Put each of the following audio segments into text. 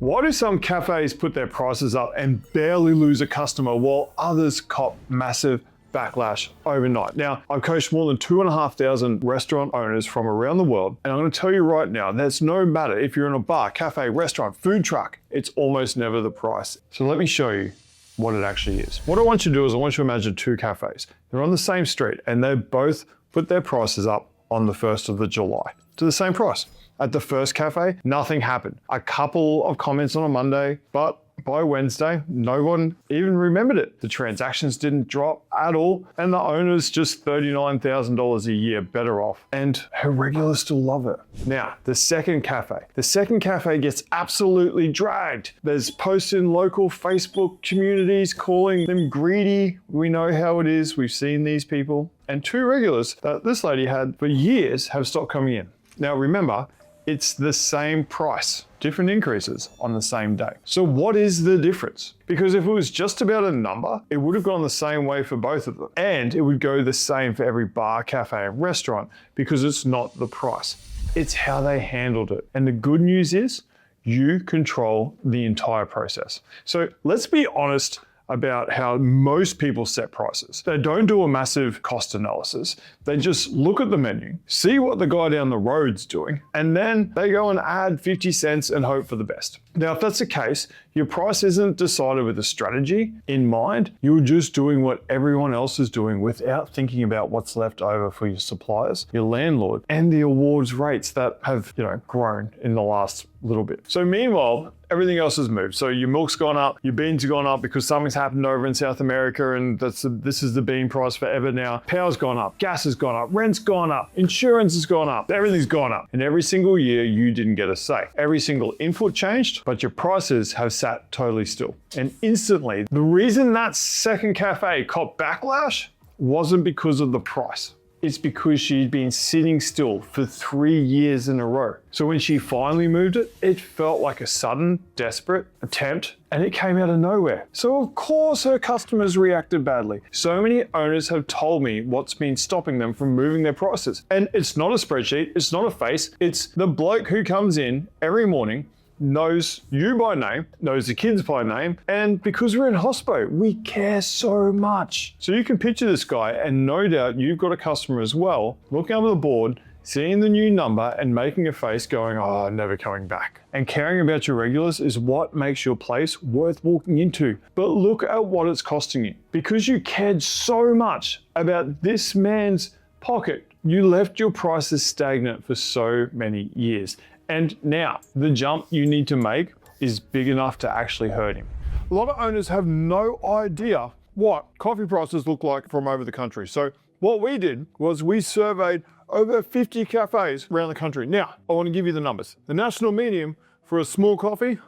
Why do some cafes put their prices up and barely lose a customer while others cop massive backlash overnight? Now, I've coached more than 2,500 restaurant owners from around the world, and I'm going to tell you right now, there's no matter if you're in a bar, cafe, restaurant, food truck, it's almost never the price. So let me show you what it actually is. What I want you to do is I want you to imagine two cafes. They're on the same street and they both put their prices up on the 1st of July to the same price. At the first cafe, nothing happened. A couple of comments on a Monday, but by Wednesday, no one even remembered it. The transactions didn't drop at all, and the owner's just $39,000 a year better off, and her regulars still love it. Now, the second cafe gets absolutely dragged. There's posts in local Facebook communities calling them greedy. We know how it is. We've seen these people. And two regulars that this lady had for years have stopped coming in. Now, remember, it's the same price, different increases on the same day. So what is the difference? Because if it was just about a number, it would have gone the same way for both of them. And it would go the same for every bar, cafe, and restaurant because it's not the price. It's how they handled it. And the good news is you control the entire process. So let's be honest about how most people set prices. They don't do a massive cost analysis. They just look at the menu, see what the guy down the road's doing, and then they go and add 50 cents and hope for the best. Now, if that's the case, your price isn't decided with a strategy in mind. You're just doing what everyone else is doing without thinking about what's left over for your suppliers, your landlord, and the awards rates that have, grown in the last little bit. So meanwhile, everything else has moved. So your milk's gone up, your beans have gone up because something's happened over in South America, and this is the bean price forever now. Power's gone up, gas has gone up, rent's gone up, insurance has gone up, everything's gone up. And every single year you didn't get a say. Every single input changed, but your prices have sat totally still. And instantly, the reason that second cafe caught backlash wasn't because of the price. It's because she'd been sitting still for 3 years in a row. So when she finally moved it, it felt like a sudden, desperate attempt, and it came out of nowhere. So of course her customers reacted badly. So many owners have told me what's been stopping them from moving their prices. And it's not a spreadsheet, it's not a face, it's the bloke who comes in every morning, knows you by name, knows the kids by name, and because we're in hospo, we care so much. So you can picture this guy, and no doubt you've got a customer as well, looking over the board, seeing the new number and making a face going, oh, never coming back. And caring about your regulars is what makes your place worth walking into. But look at what it's costing you. Because you cared so much about this man's pocket, you left your prices stagnant for so many years. And now, the jump you need to make is big enough to actually hurt him. A lot of owners have no idea what coffee prices look like from over the country. So what we did was we surveyed over 50 cafes around the country. Now, I want to give you the numbers. The national medium for a small coffee,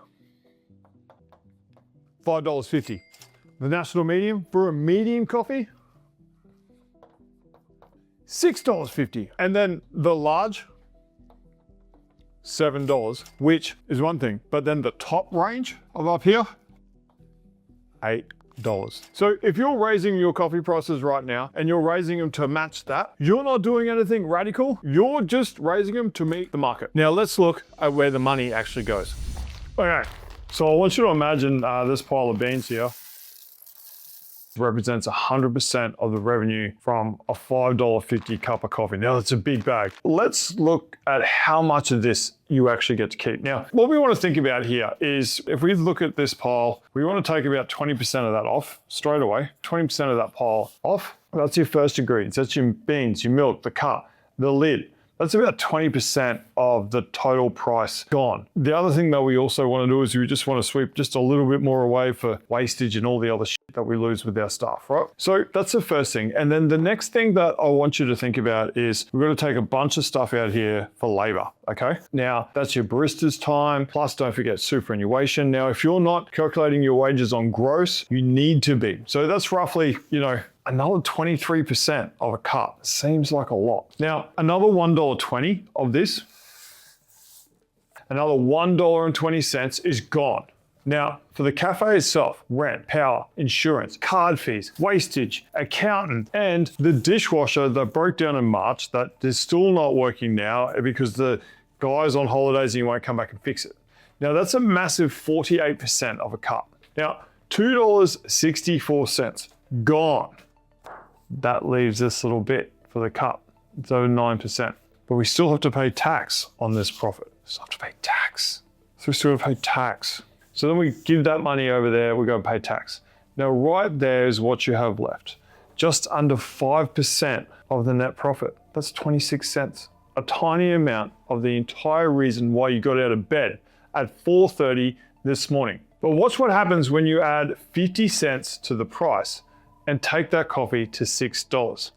$5.50. The national medium for a medium coffee, $6.50. And then the large, $7, which is one thing, but then the top range of up here, $8. So if you're raising your coffee prices right now and you're raising them to match that, you're not doing anything radical. You're just raising them to meet the market. Now let's look at where the money actually goes. Okay, so I want you to imagine this pile of beans here represents 100% of the revenue from a $5.50 cup of coffee. Now that's a big bag. Let's look at how much of this you actually get to keep. Now, what we want to think about here is if we look at this pile, we want to take about 20% of that off straight away. 20% of that pile off. That's your first ingredients. That's your beans, your milk, the cut, the lid. That's about 20% of the total price gone. The other thing that we also want to do is we just want to sweep just a little bit more away for wastage and all the other shit that we lose with our staff, right? So that's the first thing. And then the next thing that I want you to think about is we're going to take a bunch of stuff out here for labor, okay? Now, that's your barista's time, plus don't forget superannuation. Now, if you're not calculating your wages on gross, you need to be. So that's roughly, another 23% of a cut. Seems like a lot. Now, another $1.20 of this, another $1.20 is gone. Now, for the cafe itself, rent, power, insurance, card fees, wastage, accountant, and the dishwasher that broke down in March that is still not working now because the guy's on holidays and he won't come back and fix it. Now that's a massive 48% of a cut. Now, $2.64 gone. That leaves this little bit for the cut. It's over 9%. But we still have to pay tax on this profit. Still have to pay tax. So we still have to pay tax. So then we give that money over there, we go pay tax. Now right there is what you have left. Just under 5% of the net profit. That's 26 cents. A tiny amount of the entire reason why you got out of bed at 4:30 this morning. But watch what happens when you add 50 cents to the price and take that coffee to $6.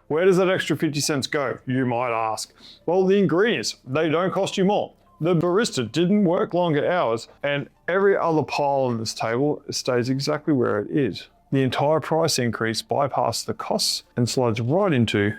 Where does that extra 50 cents go, you might ask? Well, the ingredients, they don't cost you more. The barista didn't work longer hours, and every other pile on this table stays exactly where it is. The entire price increase bypasses the costs and slides right into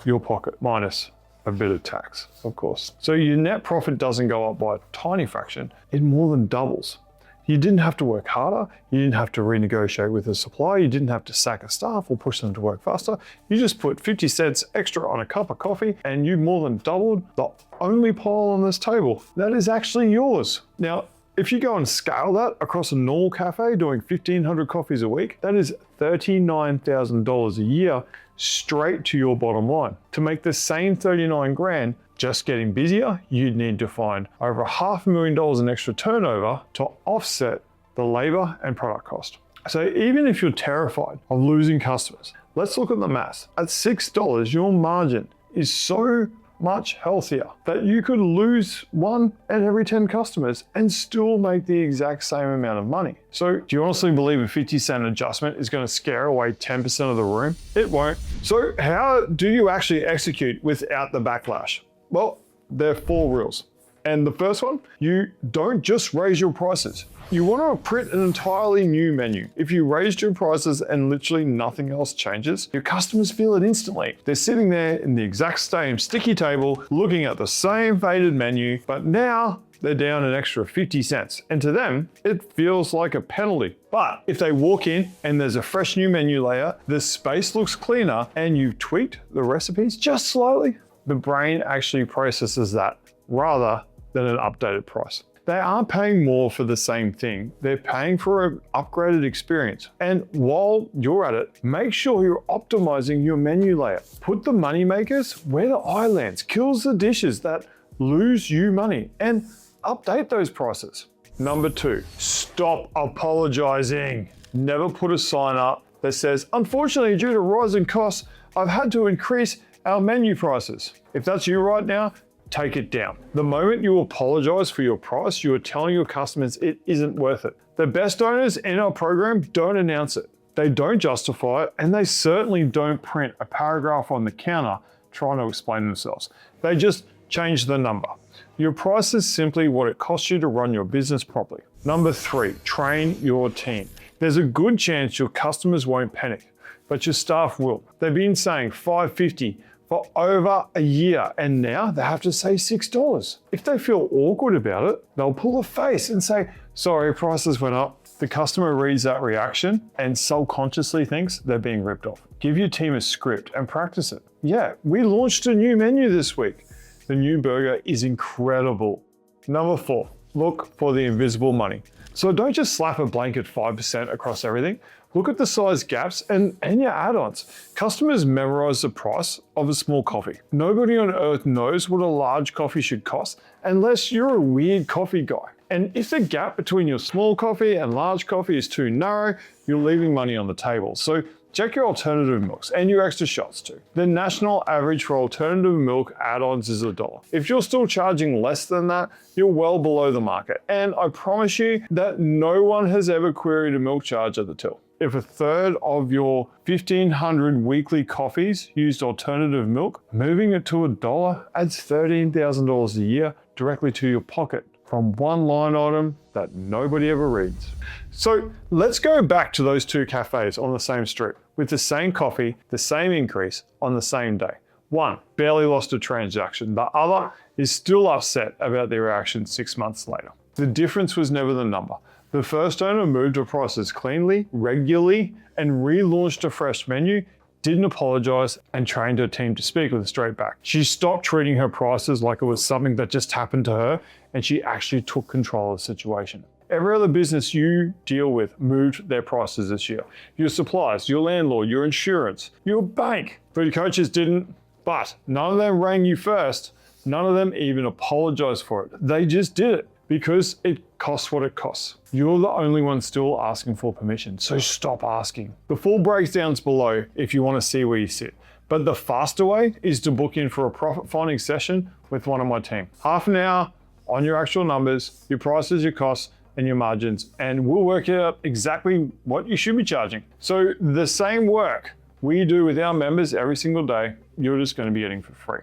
your pocket, minus a bit of tax, of course. So your net profit doesn't go up by a tiny fraction, it more than doubles. You didn't have to work harder, you didn't have to renegotiate with a supplier, you didn't have to sack a staff or push them to work faster. You just put 50 cents extra on a cup of coffee and you more than doubled the only pile on this table that is actually yours. Now, if you go and scale that across a normal cafe doing 1,500 coffees a week, that is $39,000 a year straight to your bottom line. To make the same 39 grand, just getting busier, you'd need to find over $500,000 in extra turnover to offset the labor and product cost. So even if you're terrified of losing customers, let's look at the math. At $6, your margin is so much healthier that you could lose 1 in every 10 customers and still make the exact same amount of money. So do you honestly believe a 50-cent adjustment is going to scare away 10% of the room? It won't. So how do you actually execute without the backlash? Well, there are 4 rules. And the first one, you don't just raise your prices. You want to print an entirely new menu. If you raised your prices and literally nothing else changes, your customers feel it instantly. They're sitting there in the exact same sticky table, looking at the same faded menu, but now they're down an extra 50 cents. And to them, it feels like a penalty. But if they walk in and there's a fresh new menu layout, the space looks cleaner, and you've tweaked the recipes just slightly, the brain actually processes that rather than an updated price. They aren't paying more for the same thing. They're paying for an upgraded experience. And while you're at it, make sure you're optimizing your menu layout. Put the money makers where the eye lands, kills the dishes that lose you money, and update those prices. Number 2, stop apologizing. Never put a sign up that says, unfortunately, due to rising costs, I've had to increase our menu prices. If that's you right now, take it down. The moment you apologize for your price, you are telling your customers it isn't worth it. The best owners in our program don't announce it. They don't justify it, and they certainly don't print a paragraph on the counter trying to explain themselves. They just change the number. Your price is simply what it costs you to run your business properly. Number 3, train your team. There's a good chance your customers won't panic, but your staff will. They've been saying $5.50 for over a year, and now they have to say $6. If they feel awkward about it, they'll pull a face and say, sorry, prices went up. The customer reads that reaction and subconsciously thinks they're being ripped off. Give your team a script and practice it. Yeah, we launched a new menu this week. The new burger is incredible. Number 4, look for the invisible money. So don't just slap a blanket 5% across everything. Look at the size gaps and your add-ons. Customers memorize the price of a small coffee. Nobody on earth knows what a large coffee should cost unless you're a weird coffee guy. And if the gap between your small coffee and large coffee is too narrow, you're leaving money on the table. So check your alternative milks and your extra shots too. The national average for alternative milk add-ons is $1. If you're still charging less than that, you're well below the market. And I promise you that no one has ever queried a milk charge at the till. If a third of your 1,500 weekly coffees used alternative milk, moving it to $1 adds $13,000 a year directly to your pocket from one line item that nobody ever reads. So let's go back to those 2 cafes on the same street with the same coffee, the same increase on the same day. One barely lost a transaction. The other is still upset about their reaction 6 months later. The difference was never the number. The first owner moved her prices cleanly, regularly, and relaunched a fresh menu, didn't apologize, and trained her team to speak with a straight back. She stopped treating her prices like it was something that just happened to her and she actually took control of the situation. Every other business you deal with moved their prices this year. Your suppliers, your landlord, your insurance, your bank. But your coaches didn't. But none of them rang you first. None of them even apologized for it. They just did it because it costs what it costs. You're the only one still asking for permission, so stop asking. The full breakdown's below if you want to see where you sit. But the faster way is to book in for a profit finding session with one of my team. Half an hour on your actual numbers, your prices, your costs, and your margins, and we'll work out exactly what you should be charging. So the same work we do with our members every single day, you're just going to be getting for free.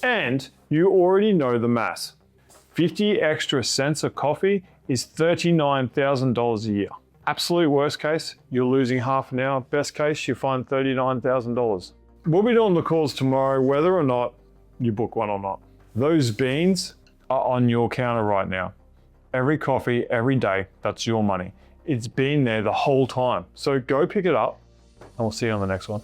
And you already know the maths. 50 extra cents a coffee is $39,000 a year. Absolute worst case, you're losing half an hour. Best case, you find $39,000. We'll be doing the calls tomorrow, whether or not you book one or not. Those beans are on your counter right now. Every coffee, every day, that's your money. It's been there the whole time. So go pick it up, and we'll see you on the next one.